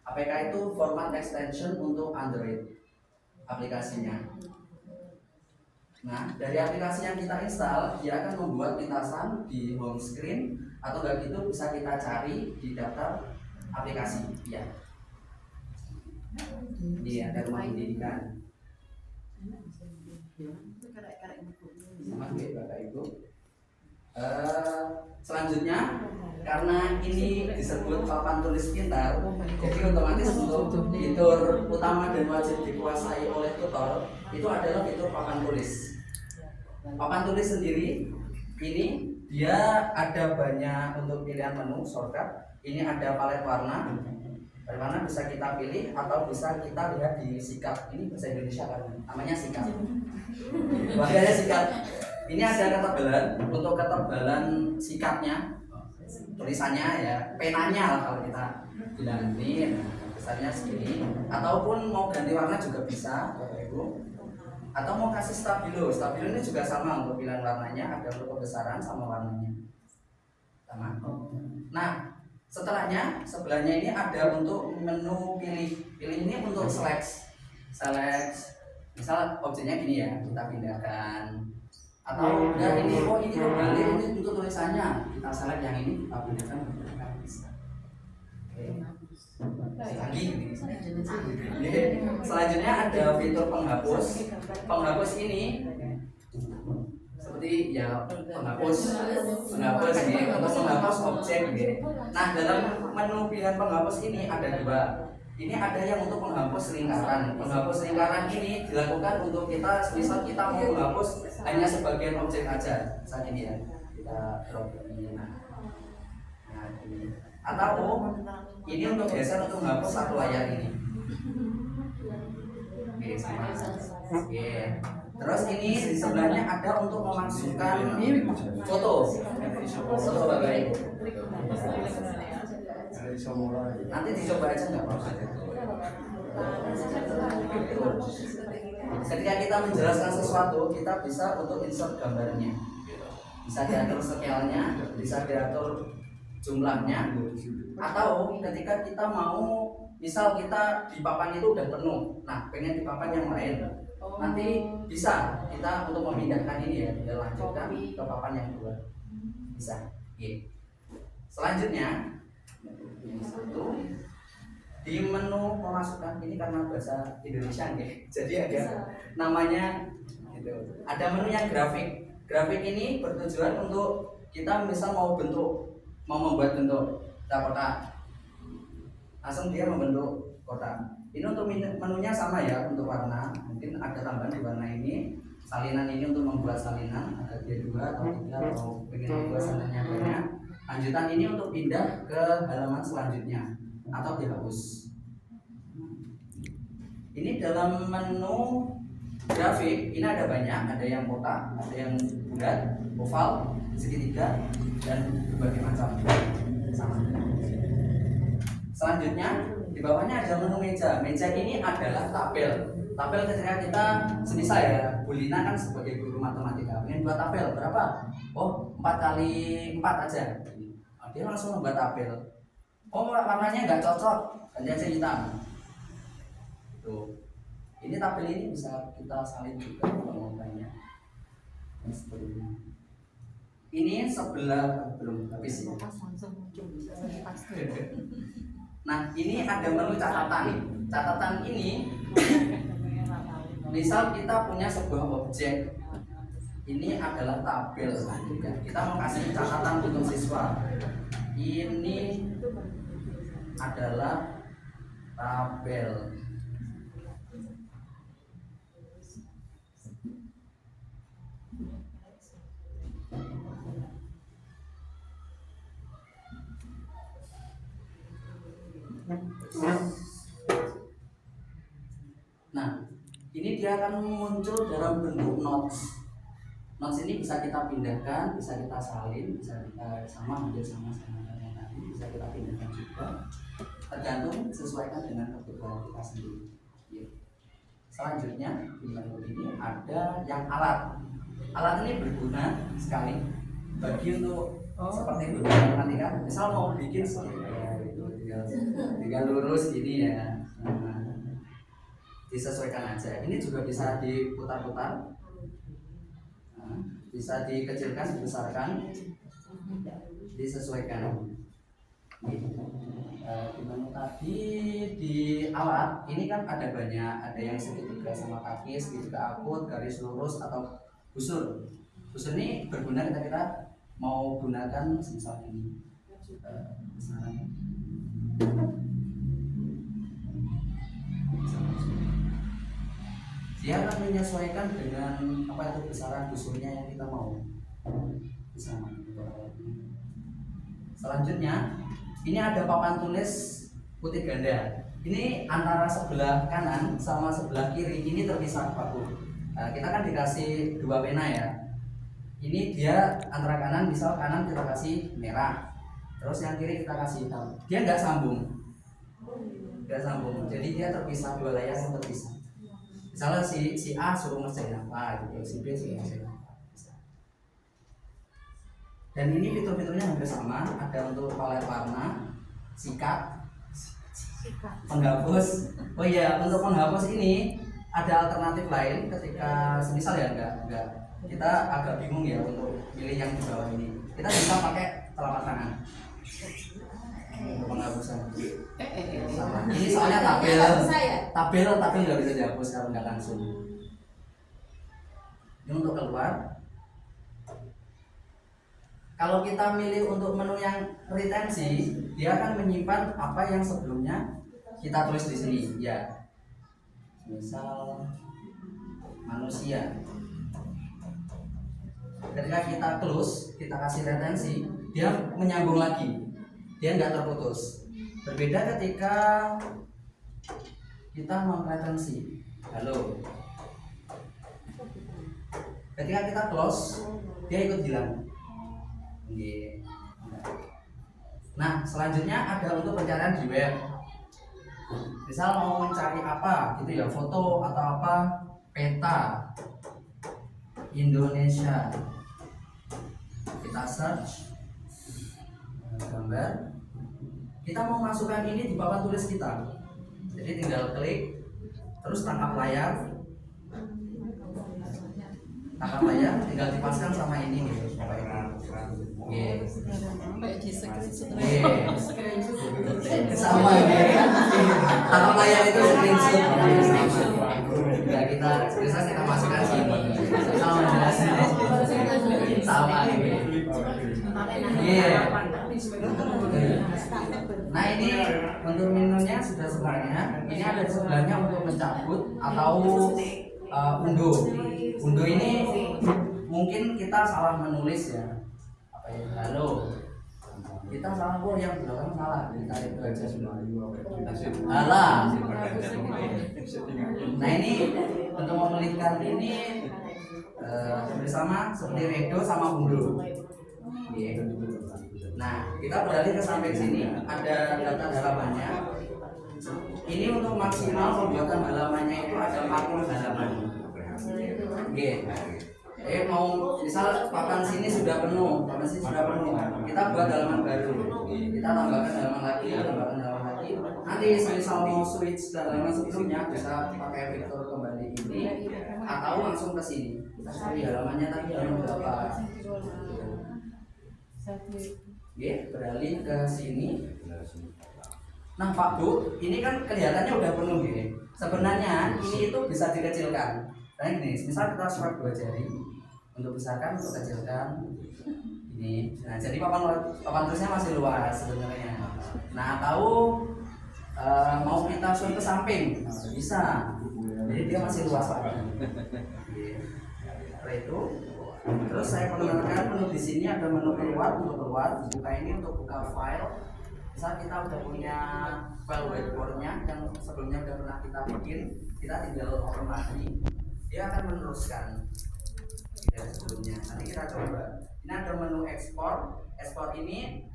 APK itu format extension untuk Android aplikasinya. Nah, dari aplikasi yang kita install, dia akan membuat lintasan di home screen, atau enggak gitu bisa kita cari di daftar aplikasi. Ya, ini ada rumah pendidikan. Sama Bapak Ibu. Selanjutnya, karena ini disebut papan tulis pintar, jadi otomatis untuk fitur utama dan wajib dikuasai oleh tutor itu adalah fitur papan tulis. Papan tulis sendiri ini dia ada banyak untuk pilihan menu shortcut. Ini ada palet warna. Palet warna bisa kita pilih atau bisa kita lihat di sikap. Ini bahasa Indonesia kan namanya sikap. Bahasanya sikap. Ini ada ketebalan, untuk ketebalan sikapnya, tulisannya ya, penanya lah kalau kita bilang ini, besarnya segini. Ataupun mau ganti warna juga bisa, Bapak Ibu. Atau mau kasih stabilo, stabilo ini juga sama untuk pilihan warnanya, ada untuk kebesaran sama warnanya sama. Nah, setelahnya sebelahnya ini ada untuk menu pilih ini untuk select. Misal objeknya gini ya, kita pindahkan. Atau udah ini, oh ini kebalik, ini untuk tulisannya, kita select yang ini, kita pindahkan bisa. Lagi. Selanjutnya ada fitur penghapus. Penghapus ini seperti ya penghapus ini untuk menghapus objek gitu. Nah, dalam menu pilihan penghapus ini ada dua. Ini ada yang untuk menghapus lingkaran. Penghapus lingkaran ini dilakukan untuk kita, misal kita mau menghapus hanya sebagian objek aja. Saat ini ya, kita drop ini. Nah, ini. Atau ini untuk geser untuk menghapus satu layar ini. Oke, sama. Oke. Terus ini di sebelahnya ada untuk memasukkan foto. Foto Bapak Ibu. Nanti dicoba aja nggak apa-apa. Ketika kita menjelaskan sesuatu, kita bisa untuk insert gambarnya. Bisa diatur scale-nya, bisa diatur jumlahnya, atau ketika kita mau, misal kita di papan itu udah penuh, nah pengen di papan yang lain, nanti bisa kita untuk memindahkan ini ya, kita lanjutkan ke papan yang kedua, bisa. Oke. Selanjutnya yang satu di menu pemasukan ini karena bahasa Indonesia nih, jadi ada namanya gitu. Ada menu yang grafik. Grafik ini bertujuan untuk kita misal mau membuat bentuk kotak, langsung dia membentuk kotak. Ini untuk menunya sama ya, untuk warna mungkin ada tambahan di warna ini. Salinan ini untuk membuat salinan, ada dia 2 atau 3 atau pengen membuat salinannya banyak. Lanjutan ini untuk pindah ke halaman selanjutnya atau dihapus. Ini dalam menu grafik ini ada banyak, ada yang kotak, ada yang bulat, oval, segitiga, dan berbagai macam. Sama. Selanjutnya di bawahnya ada menu meja. Meja ini adalah tabel. Tabel ketika kita semisal ya, Bu Lina kan sebagai guru matematika ingin buat tabel berapa? Oh 4 kali 4 aja. Dia langsung membuat tabel. Oh warnanya nggak cocok, ganti aja hitam. Tuh. Ini tabel ini bisa kita salin juga kalau mau banyak. Ini sebelah belum habis ya. Nah ini ada menu catatan. Catatan ini misal kita punya sebuah objek, ini adalah tabel juga. Kita mau kasih catatan untuk siswa. Ini adalah tabel. Nah, ini dia akan muncul dalam bentuk notes. Notes ini bisa kita pindahkan, bisa kita salin, bisa kita hampir sama yang tadi, bisa kita pindahkan juga. Tergantung sesuaikan dengan kebutuhan kita sendiri. Selanjutnya di menu ini ada yang alat. Alat ini berguna sekali bagi untuk seperti guru matematika. Misal mau bikin tinggal lurus gini ya. Disesuaikan aja. Ini juga bisa diputar-putar, bisa dikecilkan, dibesarkan, disesuaikan. Di menu tadi di alat ini kan ada banyak, ada yang segitiga sama kaki, segitiga akut, garis lurus atau busur. Busur ini berguna ketika kita mau gunakan misal ini. Dia akan menyesuaikan dengan apa itu besaran busurnya yang kita mau. Selanjutnya, ini ada papan tulis putih ganda. Ini antara sebelah kanan sama sebelah kiri ini terpisah paku. Nah, kita kan dikasih dua pena ya. Ini dia antara kanan, misal kanan kita kasih merah, terus yang kiri kita kasih hitam. Dia nggak sambung, jadi dia terpisah, dua layar yang terpisah. Misalnya si A suruh ngerjain apa gitu, si B suruh ngerjain apa. Dan ini fitur-fiturnya hampir sama, ada untuk palet warna, sikat, penghapus. Oh iya, untuk penghapus ini ada alternatif lain ketika semisal ya enggak kita agak bingung ya untuk pilih yang di bawah ini. Kita bisa pakai telapak tangan untuk penghapusan. Ini soalnya tabel nggak bisa dihapus kalau nggak langsung. Ini untuk keluar. Kalau kita milih untuk menu yang retensi, dia akan menyimpan apa yang sebelumnya kita tulis di sini. Ya, misal manusia. Ketika kita close, kita kasih retensi, dia menyambung lagi, dia nggak terputus. Berbeda ketika kita non-retensi. Halo. Ketika kita close, dia ikut hilang. Nah, selanjutnya ada untuk pencarian di web. Misal mau mencari apa, gitu ya, foto atau apa, peta Indonesia. Kita search gambar. Kita mau masukkan ini di papan tulis kita. Jadi tinggal klik, terus tangkap layar, tinggal dipaskan sama ini nih. Sama ya. Tangkap layar itu screenshot. Ya kita masukkan sini. Sama jelasnya. Sama ini. Nah ini untuk menunya sudah sebelahnya. Ini ada di sebelahnya untuk mencabut atau unduh. Unduh ini mungkin kita salah menulis ya. Apa ya? Halo. Kita salah yang belakang salah. Kita itu aja semua. Alah. Nah ini untuk memulihkan ini bersama seperti redo sama unduh. Nah, kita beralih ke samping sini, ada data halamannya. Ini untuk maksimal pembuatan halamannya itu ada 40 halaman. Mau misal papan sini sudah penuh, kita buat halaman baru. Kita tambahkan halaman lagi. Nanti misal mau switch ke halaman sebelumnya bisa pakai fitur kembali ini atau langsung ke sini. Kita cari halamannya tadi halaman berapa. Beralih ke sini. Nah Pak Bu, ini kan kelihatannya udah penuh gini. Sebenarnya ini itu bisa dikecilkan. Nah ini, misal kita swipe 2 jari untuk besarkan, untuk kecilkan. Ini, nah jadi papan tulisnya masih luas sebenarnya. Nah tahu mau kita zoom ke samping, bisa. Jadi dia masih luas Pak. Setelah itu. Terus saya perkenalkan menu di sini ada menu keluar, buka ini untuk buka file. Misal kita udah punya file whiteboardnya yang sebelumnya udah pernah kita bikin, kita tinggal open lagi. Dia akan meneruskan dari sebelumnya. Nanti kita coba. Ini ada menu ekspor. Ekspor ini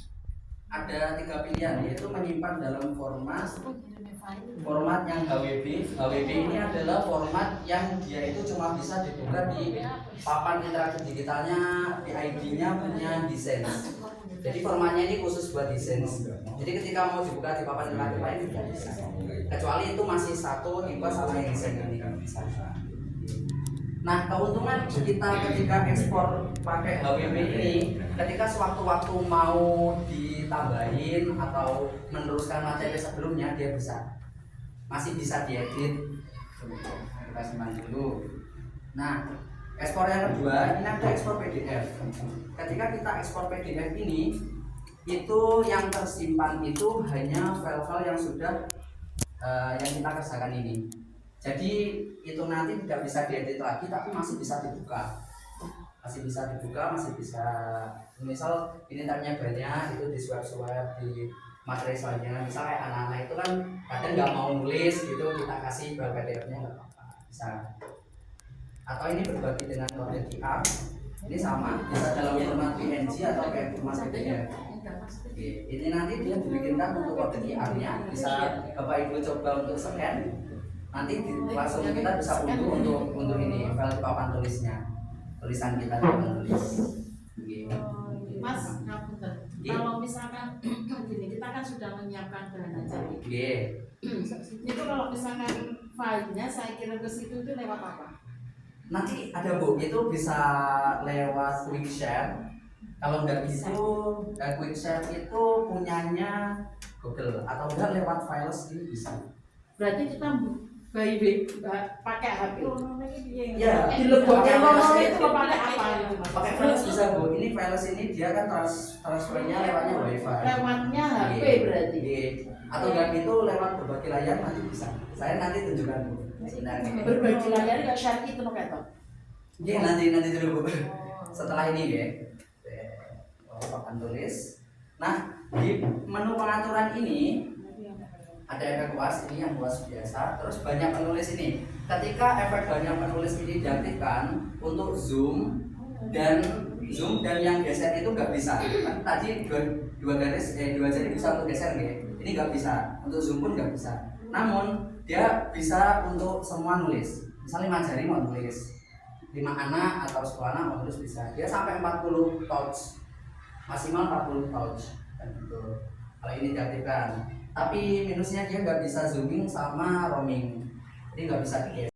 ada 3 pilihan, yaitu menyimpan dalam format yang HWB. HWB ini adalah format yang dia itu cuma bisa dibuka di papan interaktif digitalnya, di ID-nya punya desain. Jadi formatnya ini khusus buat desain. Jadi ketika mau dibuka di papan interaktif lain tidak bisa. Kecuali itu masih satu tipe sama yang desain ini kan bisa. Nah, keuntungan kita ketika ekspor pakai HWP ini, ketika sewaktu-waktu mau ditambahin atau meneruskan materi sebelumnya, dia masih bisa diedit. Kita simpan dulu. Nah, ekspor yang kedua, ini ada ekspor PDF. Ketika kita ekspor PDF ini, itu yang tersimpan itu hanya file-file yang sudah yang kita kerjakan ini. Jadi itu nanti tidak bisa diedit lagi, tapi masih bisa dibuka, masih bisa. Misal ini tanya banyak, itu di swap di materi selanjutnya. Misal kayak anak-anak itu kan kadang nggak mau nulis gitu, kita kasih file PDF-nya nggak apa-apa, bisa. Atau ini berbagi dengan Corel QR, ini sama, bisa dalam format PNG atau kayak format PDF. Oke, ini nanti dia dibikinkan untuk Corel QR-nya, bisa Bapak Ibu coba untuk scan. Nanti langsung kita bisa unduh untuk ini file papan tulisan kita di papan tulis. Mas, kalau misalkan gini, kita kan sudah menyiapkan bahan ajar. Itu kalau misalkan filenya saya kirim ke situ itu lewat apa? Nanti ada Bu, itu bisa lewat quick share. Kalau nggak gitu, quick share itu punyanya Google atau enggak lewat files ini bisa. Berarti kita pakai HP ya, di lembaga itu pakai apa itu? Pakai files bisa Bu. Ini files ini dia kan transfernya lewatnya WiFi. Lewatnya HP berarti. Atau enggak gitu lewat berbagai layar nanti bisa. Saya nanti tunjukkan Bu. Berbagi layar nggak share itu no ketok. Oke, nanti dulu Bu. Setelah ini ya. Papan tulis. Nah, di menu pengaturan ini ada efek UAS, ini yang UAS biasa. Terus banyak penulis ini. Ketika efek banyak penulis ini diaktifkan untuk zoom dan yang geser itu nggak bisa. Kan tadi dua jari bisa untuk geser nih. Ini nggak bisa. Untuk zoom pun nggak bisa. Namun dia bisa untuk semua nulis. Misalnya 5 jari mau nulis, 5 anak atau 10 anak mau nulis bisa. Dia sampai 40 touch, maksimal 40 touch kan gitu. Kalau ini diaktifkan. Tapi minusnya dia nggak bisa zooming sama roaming, jadi nggak bisa digeser.